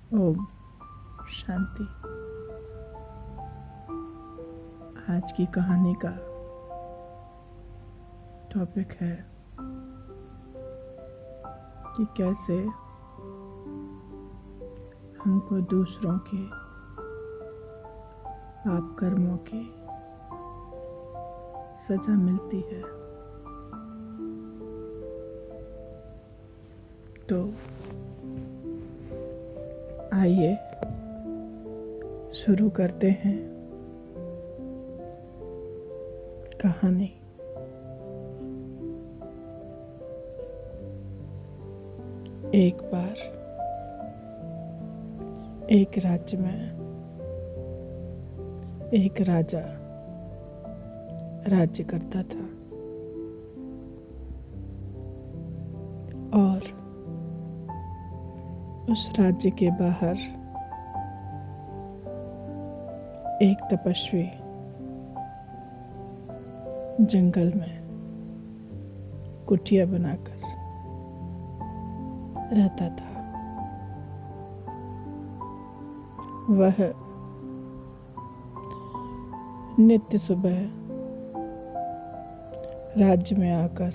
ओम शांति। आज की कहानी का टॉपिक है कि कैसे हमको दूसरों के पाप कर्मों की सजा मिलती है। तो आइए शुरू करते हैं कहानी। एक बार एक राज्य में एक राजा राज्य करता था और उस राज्य के बाहर एक तपस्वी जंगल में कुटिया बनाकर रहता था। वह नित्य सुबह राज्य में आकर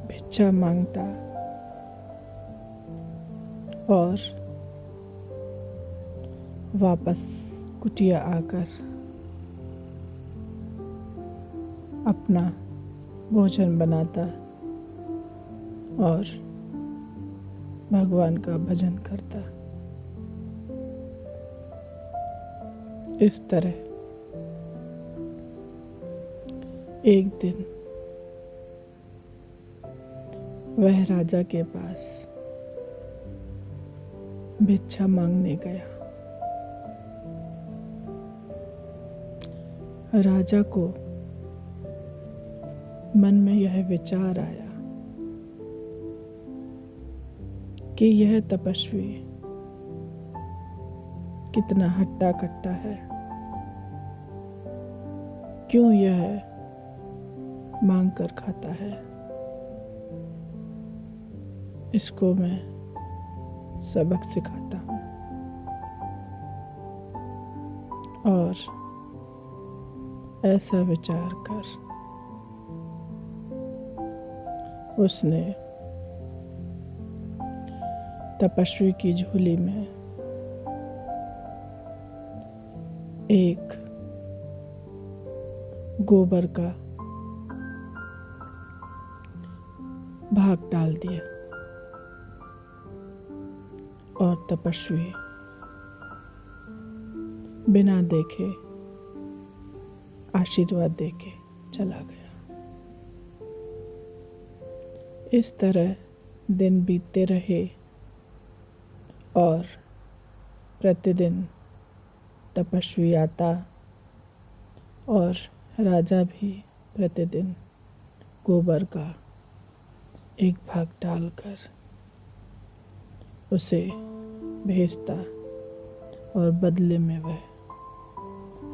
भिक्षा मांगता और वापस कुटिया आकर अपना भोजन बनाता और भगवान का भजन करता। इस तरह एक दिन वह राजा के पास भिक्षा मांगने गया। राजा को मन में यह विचार आया कि यह तपस्वी कितना हट्टा कट्टा है, क्यों यह मांग कर खाता है। इसको मैं सबक सिखाता हूँ। और ऐसा विचार कर उसने तपस्वी की झोली में एक गोबर का भाग डाल दिया और तपस्वी बिना देखे आशीर्वाद देके चला गया। इस तरह दिन बीतते रहे और प्रतिदिन तपस्वी आता और राजा भी प्रतिदिन गोबर का एक भाग डालकर उसे भेजता और बदले में वह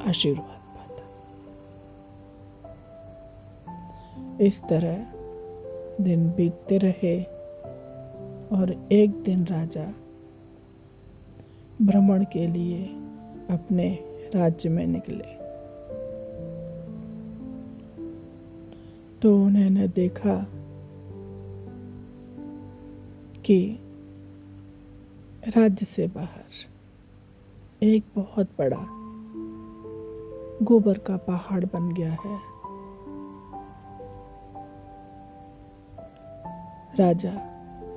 आशीर्वाद पाता। इस तरह दिन बीतते रहे और एक दिन राजा भ्रमण के लिए अपने राज्य में निकले तो उन्होंने देखा कि राज्य से बाहर एक बहुत बड़ा गोबर का पहाड़ बन गया है। राजा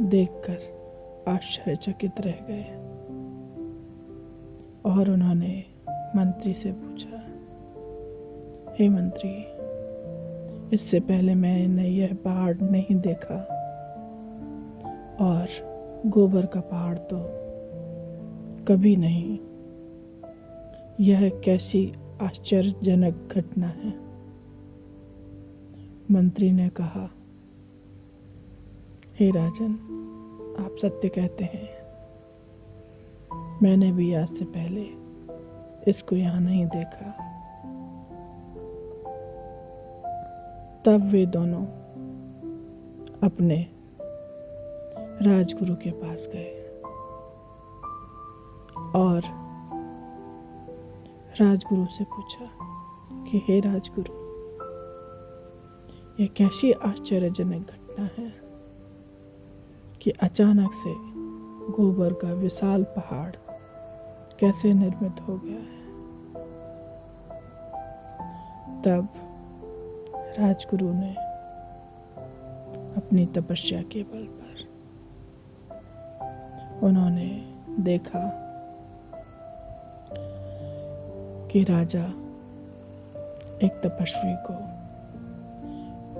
देखकर आश्चर्यचकित रह गए और उन्होंने मंत्री से पूछा, हे मंत्री, इससे पहले मैंने यह पहाड़ नहीं देखा और गोबर का पहाड़ तो कभी नहीं। यह कैसी आश्चर्यजनक घटना है। मंत्री ने कहा, हे राजन, आप सत्य कहते हैं। मैंने भी आज से पहले इसको यहाँ नहीं देखा। तब वे दोनों अपने राजगुरु के पास गए और राजगुरु से पूछा कि हे राजगुरु, यह कैसी आश्चर्यजनक घटना है कि अचानक से गोबर का विशाल पहाड़ कैसे निर्मित हो गया है। तब राजगुरु ने अपनी तपस्या के बल पर उन्होंने देखा कि राजा एक तपस्वी को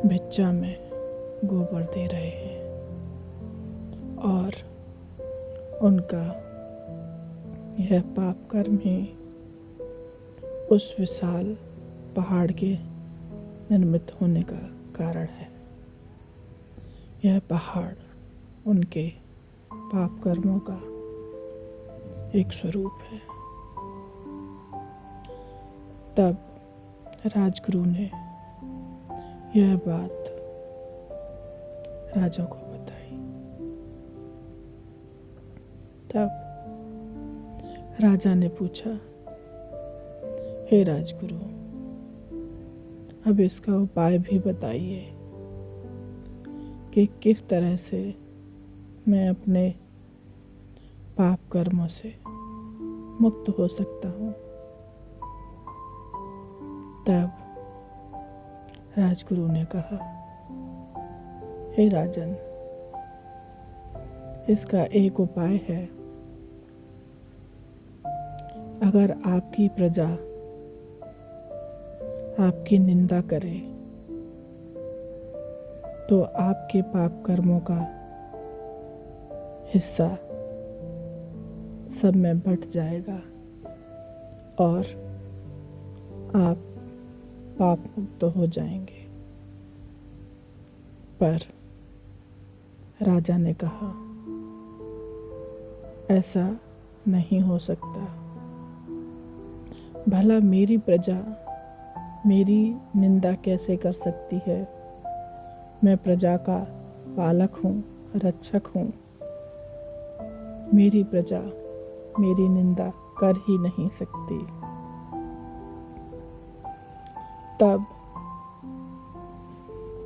भिक्षा में गोबर दे रहे हैं और उनका यह पाप कर्म ही उस विशाल पहाड़ के निर्मित होने का कारण है। यह पहाड़ उनके पाप कर्मों का एक स्वरूप है। तब राजगुरु ने यह बात राजा को बताई। तब राजा ने पूछा, हे राजगुरु, अब इसका उपाय भी बताइए कि किस तरह से मैं अपने पाप कर्मों से मुक्त हो सकता हूँ। तब राजगुरु ने कहा, हे राजन, इसका एक उपाय है। अगर आपकी प्रजा आपकी निंदा करे तो आपके पाप कर्मों का हिस्सा सब में बंट जाएगा और आप पाप मुक्त हो जाएंगे। पर राजा ने कहा, ऐसा नहीं हो सकता। भला मेरी प्रजा मेरी निंदा कैसे कर सकती है? मैं प्रजा का पालक हूँ, रक्षक हूँ। मेरी प्रजा मेरी निंदा कर ही नहीं सकती। तब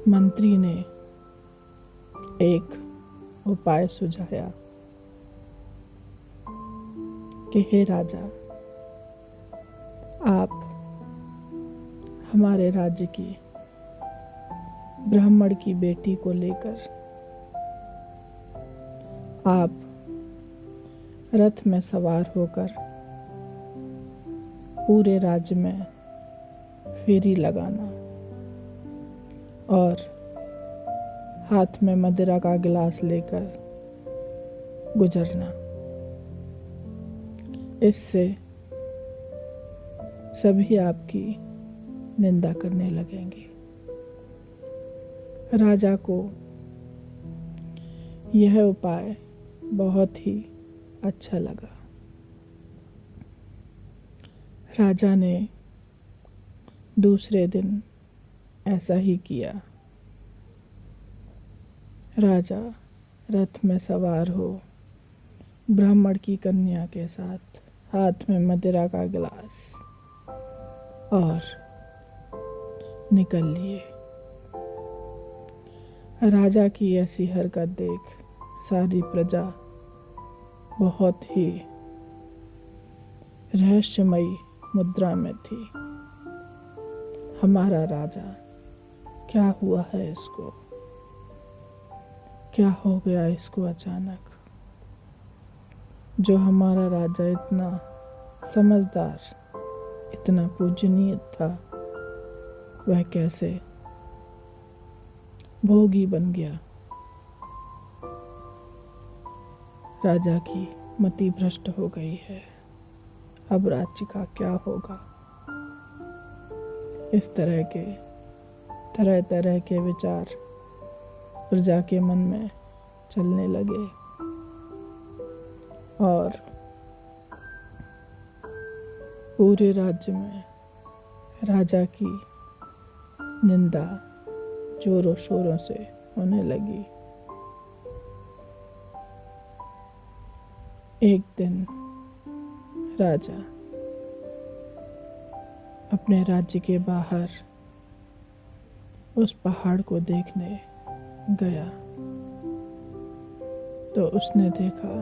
मंत्री ने एक उपाय सुझाया कि हे राजा, आप हमारे राज्य की ब्राह्मण की बेटी को लेकर आप रथ में सवार होकर पूरे राज्य में फेरी लगाना और हाथ में मदिरा का गिलास लेकर गुजरना। इससे सभी आपकी निंदा करने लगेंगे। राजा को यह उपाय बहुत ही अच्छा लगा। राजा ने दूसरे दिन ऐसा ही किया। राजा रथ में सवार हो ब्राह्मण की कन्या के साथ हाथ में मदिरा का गिलास और निकल लिए। राजा की ऐसी हरकत देख सारी प्रजा बहुत ही रहस्यमयी मुद्रा में थी। हमारा राजा, क्या हुआ है इसको? क्या हो गया इसको अचानक? जो हमारा राजा इतना समझदार, इतना पूजनीय था, वह कैसे भोगी बन गया? राजा की मति भ्रष्ट हो गई है। अब राज्य का क्या होगा? इस तरह के विचार प्रजा के मन में चलने लगे और पूरे राज्य में राजा की निंदा जोरों शोरों से होने लगी। एक दिन राजा अपने राज्य के बाहर उस पहाड़ को देखने गया तो उसने देखा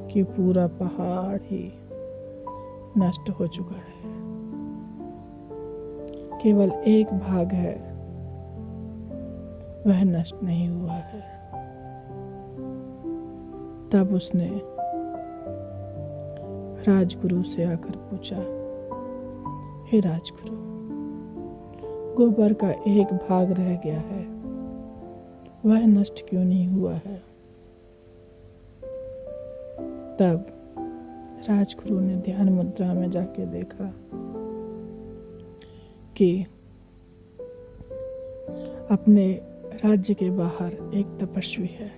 कि पूरा पहाड़ ही नष्ट हो चुका है। केवल एक भाग है, वह नष्ट नहीं हुआ है। तब उसने राजगुरु से आकर पूछा, हे राजगुरु, गोबर का एक भाग रह गया है, वह नष्ट क्यों नहीं हुआ है? तब राजगुरु ने ध्यान मुद्रा में जाके देखा कि अपने राज्य के बाहर एक तपस्वी है।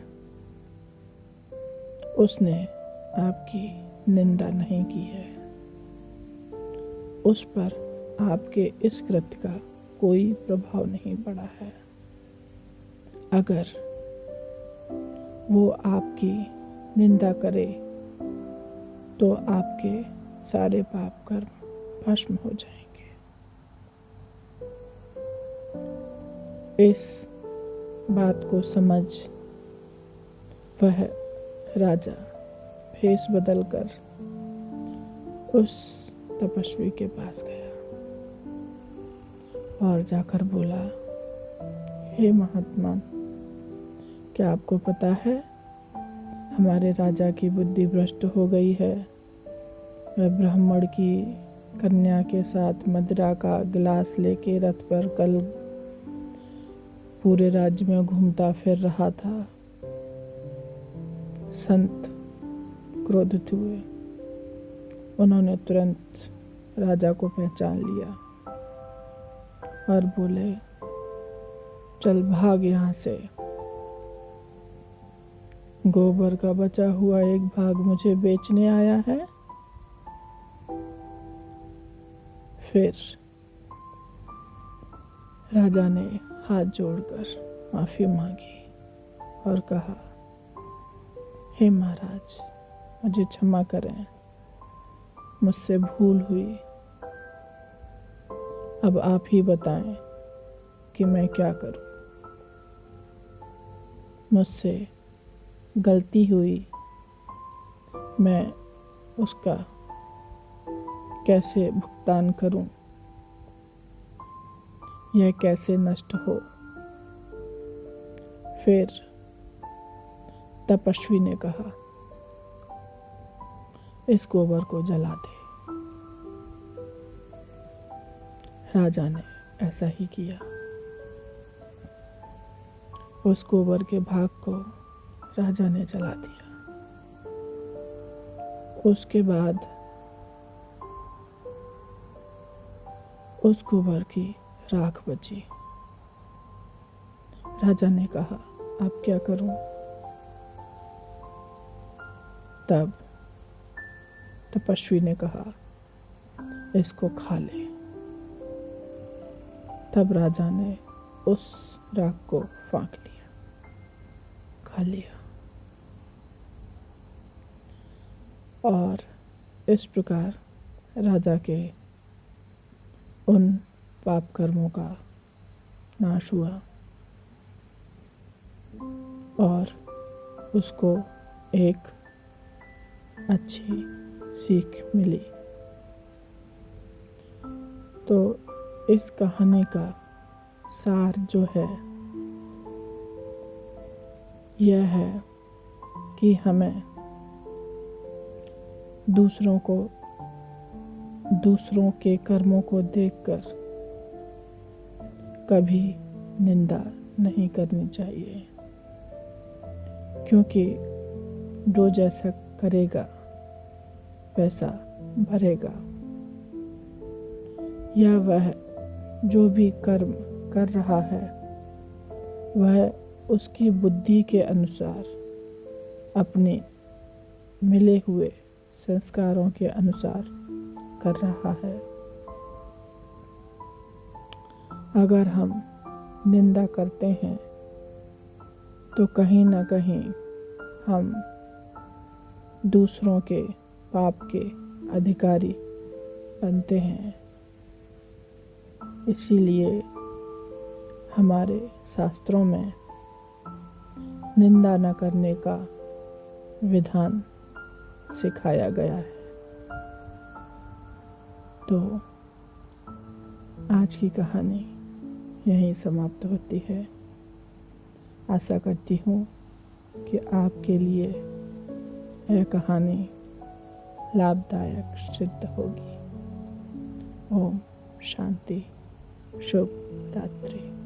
उसने आपकी निंदा नहीं की है, उस पर आपके इस कृत्य का कोई प्रभाव नहीं पड़ा है। अगर वो आपकी निंदा करे तो आपके सारे पाप कर्म भस्म हो जाएंगे। इस बात को समझ वह राजा भेष बदलकर उस तपस्वी के पास गया और जाकर बोला, हे महात्मा, क्या आपको पता है हमारे राजा की बुद्धि भ्रष्ट हो गई है। वह ब्राह्मण की कन्या के साथ मदिरा का गिलास लेके रथ पर कल पूरे राज्य में घूमता फिर रहा था। संत क्रोधित हुए। उन्होंने तुरंत राजा को पहचान लिया और बोले, चल भाग यहाँ से। गोबर का बचा हुआ एक भाग मुझे बेचने आया है। फिर राजा ने हाथ जोड़कर माफी मांगी और कहा, हे महाराज, मुझे क्षमा करें, मुझसे भूल हुई। अब आप ही बताएं कि मैं क्या करूं। मुझसे गलती हुई, मैं उसका कैसे भुगतान करूं? यह कैसे नष्ट हो? फिर तपस्वी ने कहा, इस गोबर को जला दे। राजा ने ऐसा ही किया। उस गोबर के भाग को राजा ने जला दिया। उसके बाद उस गोबर की राख बची। राजा ने कहा, अब क्या करूं? तब तपस्वी ने कहा, इसको खा ले। तब राजा ने उस राख को फाँक लिया, खा लिया। और इस प्रकार राजा के उन पाप कर्मों का नाश हुआ और उसको एक अच्छी सीख मिली। तो इस कहानी का सार जो है यह है कि हमें दूसरों के कर्मों को देखकर कभी निंदा नहीं करनी चाहिए, क्योंकि जो जैसा करेगा वैसा भरेगा। या वह जो भी कर्म कर रहा है वह उसकी बुद्धि के अनुसार, अपने मिले हुए संस्कारों के अनुसार कर रहा है। अगर हम निंदा करते हैं तो कहीं ना कहीं हम दूसरों के पाप के अधिकारी बनते हैं। इसीलिए हमारे शास्त्रों में निंदा न करने का विधान सिखाया गया है। तो आज की कहानी यहीं समाप्त होती है। आशा करती हूँ कि आपके लिए यह कहानी लाभदायक सिद्ध होगी। ओम शांति। शुभ रात्रि।